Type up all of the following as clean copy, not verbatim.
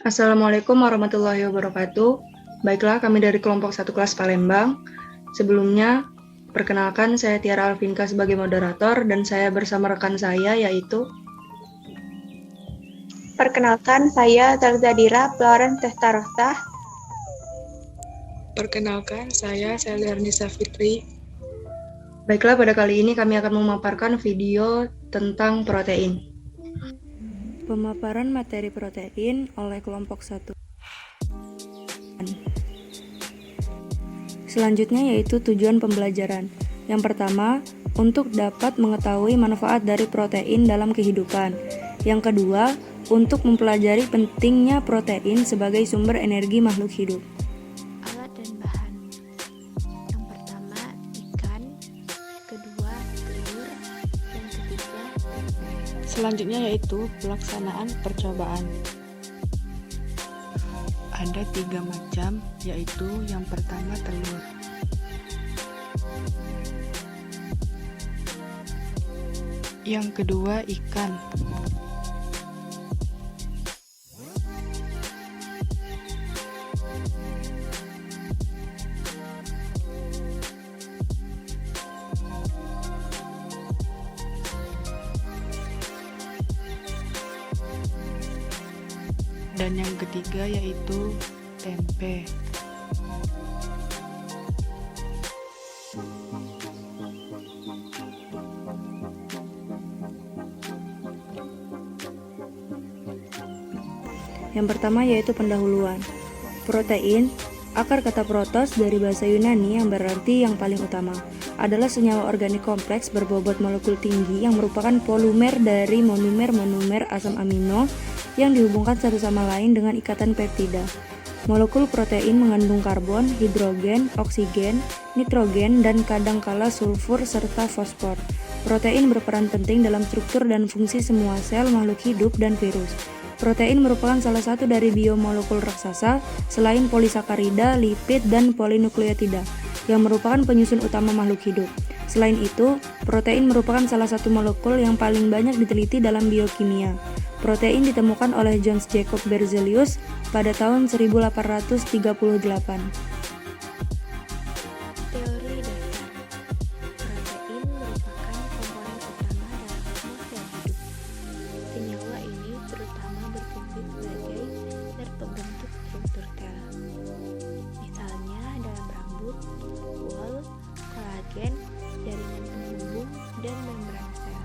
Assalamualaikum warahmatullahi wabarakatuh. Baiklah, kami dari kelompok 1 kelas Palembang. Sebelumnya, perkenalkan saya Tiara Alvinka sebagai moderator dan saya bersama rekan saya yaitu Perkenalkan, saya Zalzadira Florence Testarossa. Perkenalkan, saya Seliarnisa Fitri. Baiklah, pada kali ini kami akan memaparkan video tentang protein. Pemaparan materi protein oleh kelompok 1. Selanjutnya yaitu tujuan pembelajaran. Yang pertama, untuk dapat mengetahui manfaat dari protein dalam kehidupan. Yang kedua, untuk mempelajari pentingnya protein sebagai sumber energi makhluk hidup. Alat dan bahan. Yang pertama, ikan. Kedua, telur. Dan ketiga, tempe. Selanjutnya yaitu pelaksanaan percobaan. Ada 3 macam, yaitu yang pertama telur. Yang kedua ikan. Dan yang ketiga yaitu tempe. Yang pertama yaitu pendahuluan. Protein, akar kata protos dari bahasa Yunani yang berarti yang paling utama, adalah senyawa organik kompleks berbobot molekul tinggi yang merupakan polumer dari monomer-monomer asam amino yang dihubungkan satu sama lain dengan ikatan peptida. Molekul protein mengandung karbon, hidrogen, oksigen, nitrogen, dan kadangkala sulfur serta fosfor. Protein berperan penting dalam struktur dan fungsi semua sel makhluk hidup dan virus. Protein merupakan salah satu dari biomolekul raksasa selain polisakarida, lipid, dan polinukleotida yang merupakan penyusun utama makhluk hidup. Selain itu, protein merupakan salah satu molekul yang paling banyak diteliti dalam biokimia. Protein ditemukan oleh John Jacob Berzelius pada tahun 1838. Teori dasar. Protein merupakan komponen utama dalam semua sel hidup. Senyawa ini terutama berfungsi sebagai zat pembentuk struktur sel. Misalnya dalam rambut, wol, kolagen, jaringan penghubung, dan membran sel.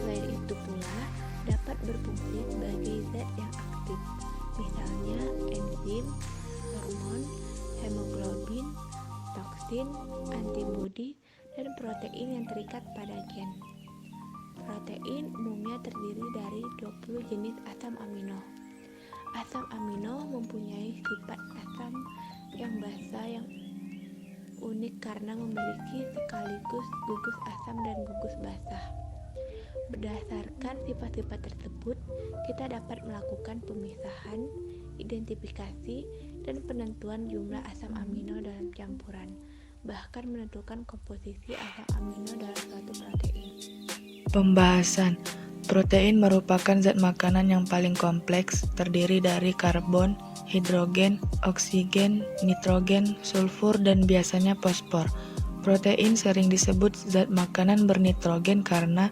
Selain itu pula, dapat berfungsi sebagai zat yang aktif, misalnya enzim, hormon, hemoglobin, toksin, antibodi, dan protein yang terikat pada gen. Protein umumnya terdiri dari 20 jenis asam amino. Asam amino mempunyai sifat asam yang basa yang unik karena memiliki sekaligus gugus asam dan gugus basah. Berdasarkan sifat-sifat tersebut, kita dapat melakukan pemisahan, identifikasi, dan penentuan jumlah asam amino dalam campuran, bahkan menentukan komposisi asam amino dalam suatu protein. Pembahasan. Protein merupakan zat makanan yang paling kompleks, terdiri dari karbon, hidrogen, oksigen, nitrogen, sulfur, dan biasanya fosfor. Protein sering disebut zat makanan bernitrogen karena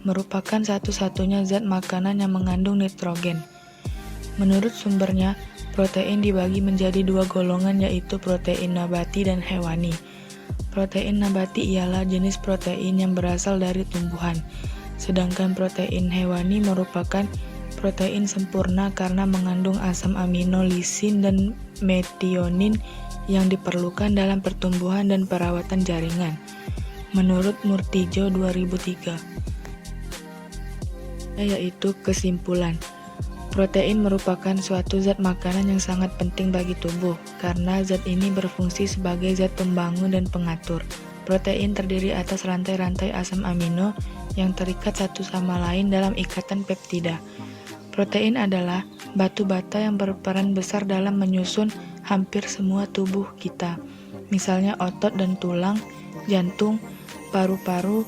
merupakan satu-satunya zat makanan yang mengandung nitrogen. Menurut sumbernya, protein dibagi menjadi 2 golongan, yaitu protein nabati dan hewani. Protein nabati ialah jenis protein yang berasal dari tumbuhan, sedangkan protein hewani merupakan protein sempurna karena mengandung asam amino lisin dan metionin yang diperlukan dalam pertumbuhan dan perawatan jaringan. Menurut Murtijo 2003. Yaitu kesimpulan. Protein merupakan suatu zat makanan yang sangat penting bagi tubuh, karena zat ini berfungsi sebagai zat pembangun dan pengatur. Protein terdiri atas rantai-rantai asam amino yang terikat satu sama lain dalam ikatan peptida. Protein adalah batu bata yang berperan besar dalam menyusun hampir semua tubuh kita, misalnya otot dan tulang, jantung, paru-paru,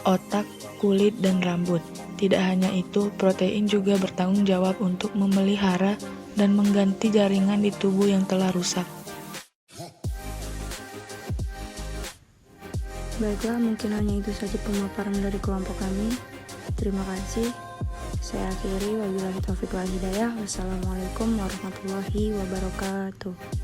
otak, kulit, dan rambut. Tidak hanya itu, protein juga bertanggung jawab untuk memelihara dan mengganti jaringan di tubuh yang telah rusak. Baiklah, mungkin hanya itu saja pemaparan dari kelompok kami. Terima kasih. Saya akhiri, wabillahi taufiq wal hidayah. Wassalamualaikum warahmatullahi wabarakatuh.